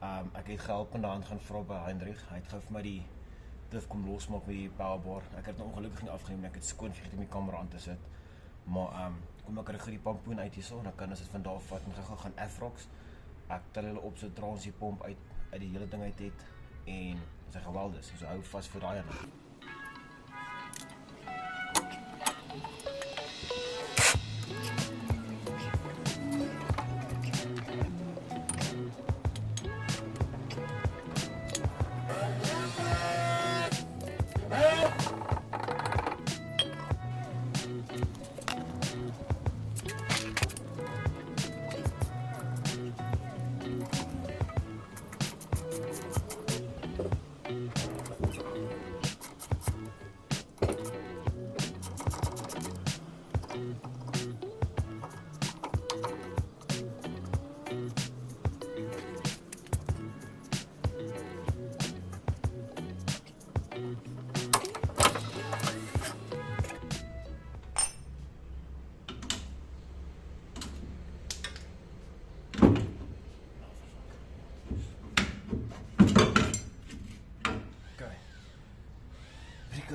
Ek het gehelp in die hand gaan vra by Heinrich. Hy het gou vir my die Diff kom losmaak met die powerbar. Ek het nou ongelukkig nie afgeneem, ek het skoon vergeet om die kamera aan te sit. Maar kom ek kry die pampoen uit hierso en dan kan ons dit van daar vat en gou gaan F-rocks. Ek tel hulle op sodra ons die pomp uit die hele ding uit het en as hy geweld is. So hou vas vir daai ene.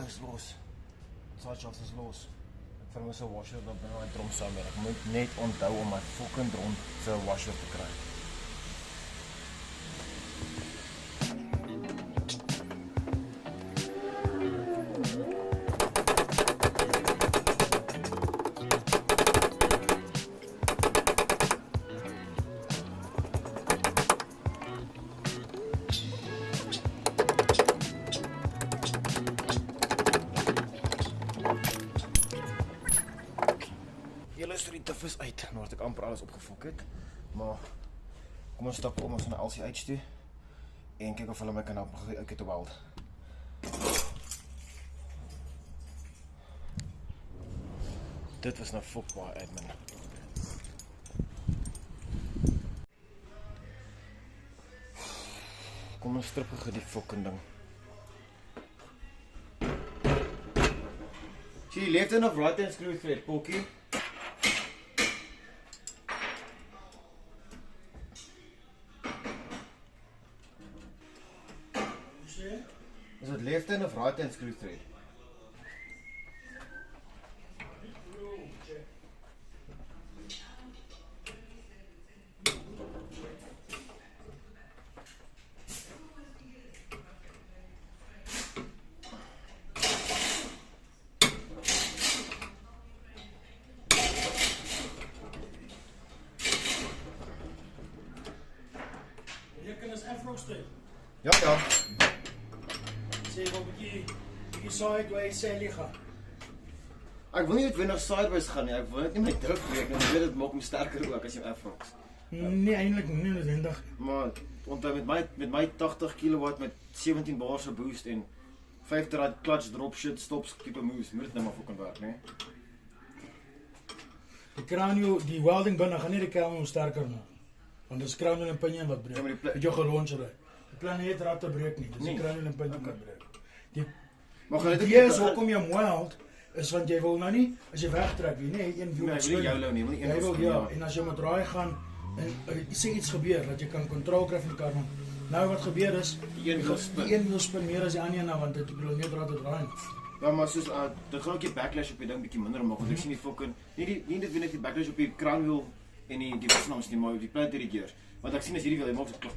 Is los. Sideshafts is los. Ek vermis 'n washer wat binne my drom saam met. Ek moet net onthou om my fucking drom se washer te kry. Die Diff is uit, nou het ek amper alles opgefok het, maar kom ons stap om ons na LCH toe en kyk of hulle my kan help uit te weld. Dit was nou fokbaar admin. Kom ons strip gou die fucking ding. Sien, left and of right hand screw thread, Pokkie. Is het left hand of right hand screw thread? Hier kan ons F-rocks doen. Ja, ja. Sê wat bietjie sideways sê ligga. Ek wil nie noodwendig sideways gaan nie, ek wil net nie my druk breek nie, ek weet dit maak hom sterker ook as jy F-rocks. Nee, eintlik nie noodwendig. Maar onthou met my 80 kW met 17 bar se boost en 50 rad clutch drop shit stops tipe moves, moet dit nou maar fucking werk, né? Die kranio, die welding binne gaan nie die kranio sterker maak. Want dis kranio en pinje wat breek. Ja, maar het jou gelonser uit. Die plan het rad te breek nie, dis die kranio en pinje wat breek. Maar gaan die is hoekom jy weld is want jy wil nou nie as jy wegtrek wie nee, een wiel spin. Jy wil nie een jy wil ja, en as jy met draai gaan en sê iets gebeur dat jy kan kontrol kry van die kar. Nou wat gebeur is die een wil spin meer as die ander nou want dit wil net rad te draai. Ja, maar soos dit gaan ook die backlash op die ding bietjie minder maak want ek sien die fucking nie dit weet net die backlash op die kraanwiel en die wasnaams nie maar op die plate dirigeer. Want ek sien as hierdie wil hy maak so klak.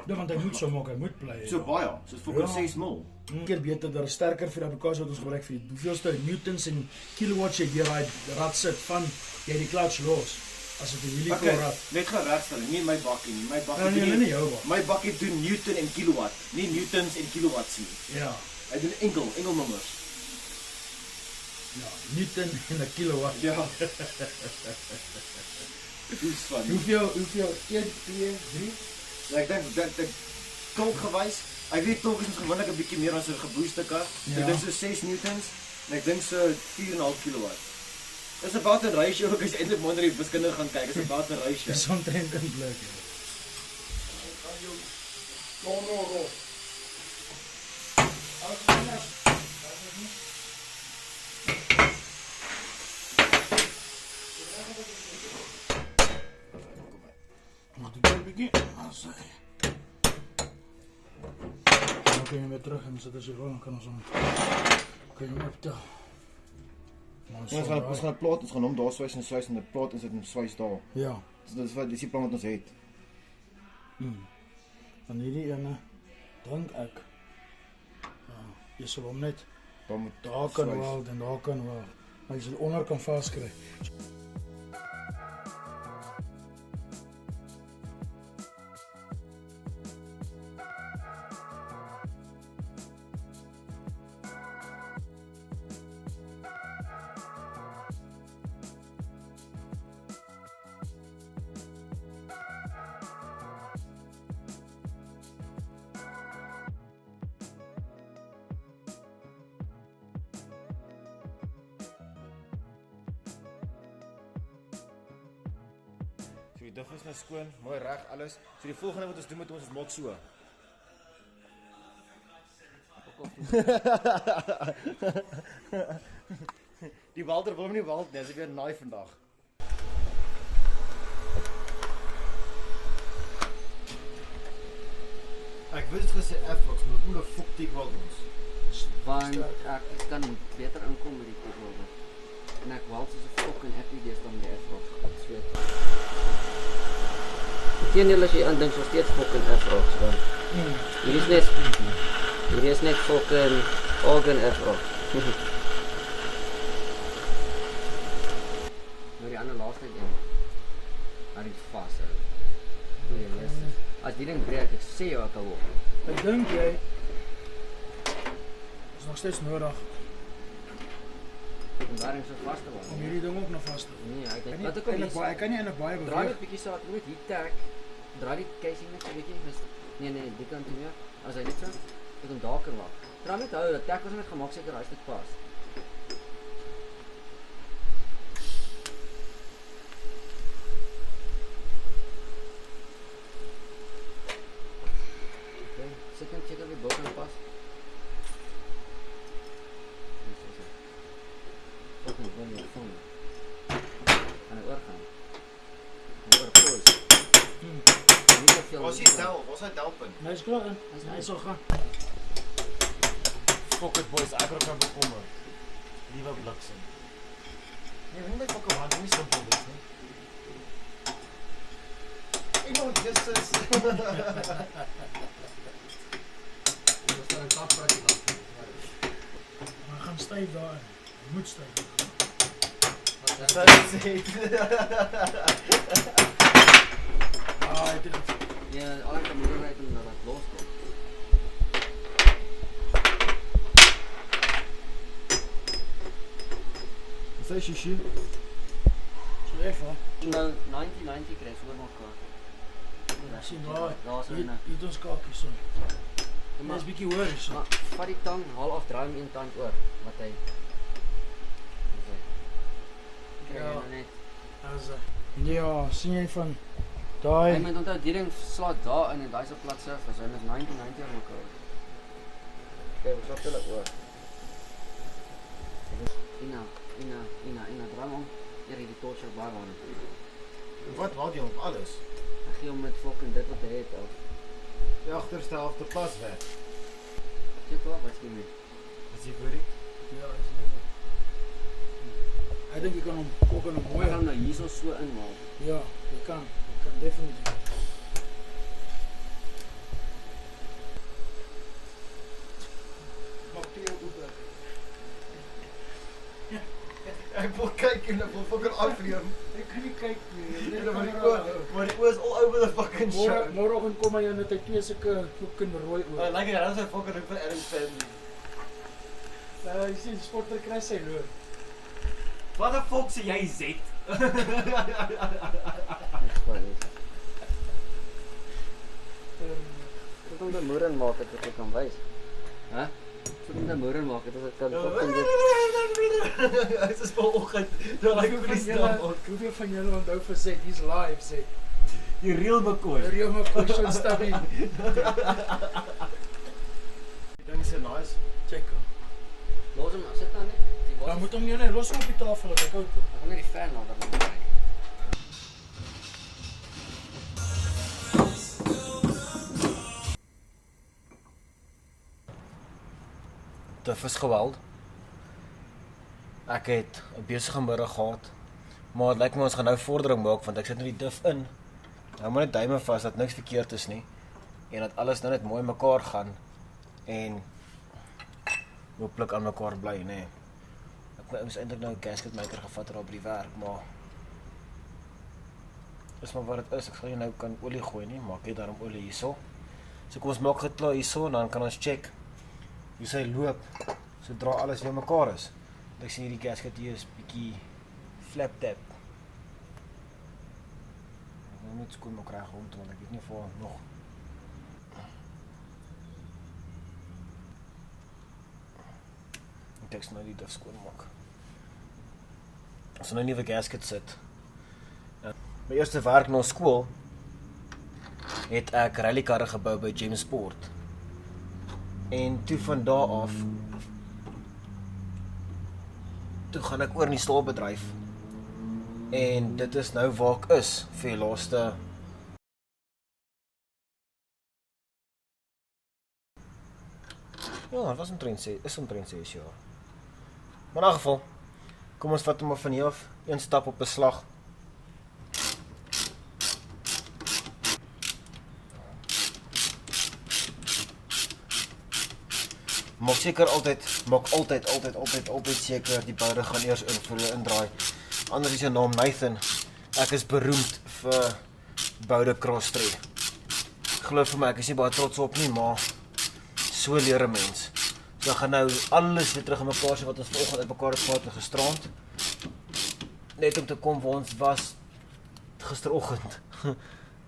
Ja, want hy moet so maak, hy moet bly. So baie, soos fucking 6 mil. Keer beter dat sterker vir die applikasie wat ons gebruik vir hoeveelste newtons en kilowatts jy deur daai rad sit van jy die clutch los. As dit 'n wielie rad. Net geregstel, nie my bakkie nie. My bakkie doen nie jou bak. My bakkie doen newton en kilowatt, nie newtons en kilowatts nie. Ja. Hy doen enkel nommers. Ja, newton en 'n kilowatt. Ja. Dis van. Hoeveel 1 2 3? Ek dink dat kolk gewys. Ek weet tog is gewoonlik 'n bietjie meer as 'n gebooste kar. Ek dink so 6 newtons en ek dink so 4.5 kilowatt. Dis 'n about 'n ratio ook as jy eintlik maar na die wiskunde gaan kyk, is 'n about 'n ratio. Dis omtrent in blik. No. Moet dit 'n bietjie aansê. kun je weer terug en sit as jy wil, dan kan ons hom optel. Ons gaan 'n plaat, ons gaan hom daar swys en 'n plaat insit en swys daar. Ja. Dis die plan wat ons het. Van hierdie ene, dink ek, jy sal hom net daar kan weld en daar kan weld, maar jy sal onder kan vaskry. So die Diff is nou skoon, mooi reg alles. So die volgende wat ons doen met ons is maak so. Die Walter wil hom nie weld nie, hy is weer naai vandag. Ek wou dit gesê F-Rox, maar ek moet 'n fok tik weld ons. Want ek kan beter inkom met die tik-welder. En ek weld soos 'n fucking FPD's dan met die F-Rox. Ek zweet. Teendeel as jy aan dink, so steeds fucking F-Rox, want hierdie is net fucking organ F-Rox. Nou die ander laaste een, maar die vas hou. Goeie lesses. As die ding breek, ek sê jou ek hou op. Ek dink jy is nog steeds nodig Om daarin so vast te om hou. hierdie ding ook nog vas te hou. Nee, ek dink, Ek kan nie eintlik baie draai beweeg. net bietjie saad, moet hier tag. Draai die casing net 'n bietjie. Nee, die kant toe meer. As hy net so, ek hom daar kan maak. Draai net hou, dat tag ons net gemaak seker hy stuk pas. Okay, sit net seker die bokken pas. Ook niet wel meer van. Aan het oorgaan. Aan het oorpoos. Niet te veel. Waar is die tel? Waar is hy telpunt? Hy is klaar, hy sal gaan. Fuck it boys, ek raak bekommer. Liewe bliksem. Nee, nie met fucking hand, nie simpel dis nie. Ek nou dis is. Ons staan 'n kappraatjie dan. Maar hy gaan styf daarin. Hy moet styf. Wat sê jy? Hy het dit. Ja, al die moederheid om dat loskomt. Wat sê Shishi? So effe. Nou 90 krijg je mekaar. Ek sien daar. Daar so Hier in. het ons kakies so. Dit Maar is bietjie hoor hierso. maar vat die tang, haal af, draai hem een tand oor wat hy. Krijg je nou net. Ja, sien jy van Hy daai moet onthou die ding slaat daar in en daai is op plat surface. Hy is 90 aan mekaar. Kyk, ons wat hulle oor. Ina, draai hom. Hier die torch op baie aan. Wat haal jy op alles? Ek gee hom met fucking dit wat hy het af. Die agterste helfte pas weg. Sit waar, wat skiem jy? Is jy korrek? ja, is nie. Ek dink jy kan hom ook in 'n Ek mooi. gaan hom nou hierso so inmaak. Ja, jy kan definitief. Maak die oop. Ek wil kyk en ek wil fucking afneem. Ek kan nie kyk nie. Maar die oë is all over the fucking show. Môreoggend kom hy en het hy twee sulke fucking rooi oë. Like dat is 'n fucking ding van Adam's Family. Jy sien sporter kry sy loop. Wat 'n fuck sê jy Z? Dis baie. Ek moet hom moer maak het ek kan wys. Hæ? Ek moet hom moer maak het ek kan fucking dit. Dit is vanoggend. Nou like hoe dis nou. Hoeveel van julle onthou vir sê dis live sê. Die real McCoy. Die real McCoy stabiel. Ek dink dis nice. Check. Los hom, sit dan net. Dan moet hom net los op die tafel dat ek koud word. Ek gaan net die fan laat dan kry. Diff is geweld. Ek het 'n besige middag gehad, maar het lyk my ons gaan nou vordering maak, want ek sit nou die Diff in. Nou maar net duime vas dat niks verkeerd is nie, en dat alles nou net mooi mekaar gaan, en hooplik aan mekaar bly, nee. Ek moes eintlik nou 'n gasket maker gevat het op die werk, maar is maar wat het is. Ek sal nie nou kan olie gooi nie, maar ek het daarom olie hierso. So kom ons maak dit klaar hierso, en dan kan ons check hoe sy loop, sodra alles weer mekaar is. Ek sien hierdie gasket hier is bietjie flap tap. Ek moet net skoon maak reg rond, want ek weet nie of nog ek sal nou die Diff skoon maak. As nou 'n nuwe gasket sit. My eerste werk na skool het ek rallykarre gebou by James Sport. En toe van daar af toe gaan ek oor in die staalbedryf. En dit is nou waar ek is vir die laaste ja, het was omtrent 6 jaar. Maar in elk geval, kom ons vat hom maar van hier af, een stap op 'n slag. Maak altyd seker die boude gaan eers in voor jy indraai. Anders is jou naam Nathan. Ek is beroemd vir boude cross-tree. Geloof vir my, ek is nie baie trots op nie, maar so leer 'n mens. So gaan nou alles weer terug in mekaar sê wat ons vanoggend uit mekaar het gehad en gisterand. Net om te kom waar ons was gisteroggend.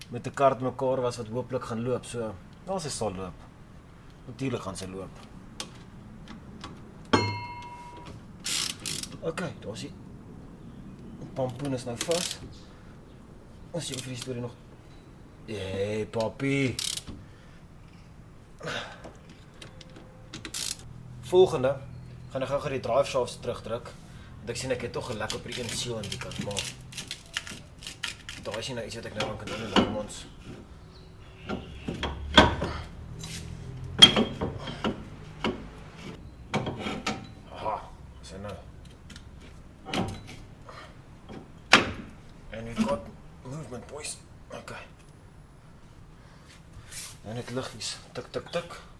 Met 'n kar mekaar was wat hooplik gaan loop. So, nou sy sal loop. Natuurlik gaan sy loop. Okay, daar is die pampoen is nou vas. Ons sien vir die storie nog. Hey, papi. Volgende, gaan ek gou die drive shafts terugdruk. Want ek sien ek het tog 'n lek op die een seal aan die kant, maar daar is nie nou iets wat ek nou aan kan doen om ons. Aha, is hy nou. And we've got movement, boys. Okay. En het liggies, tik tik tik.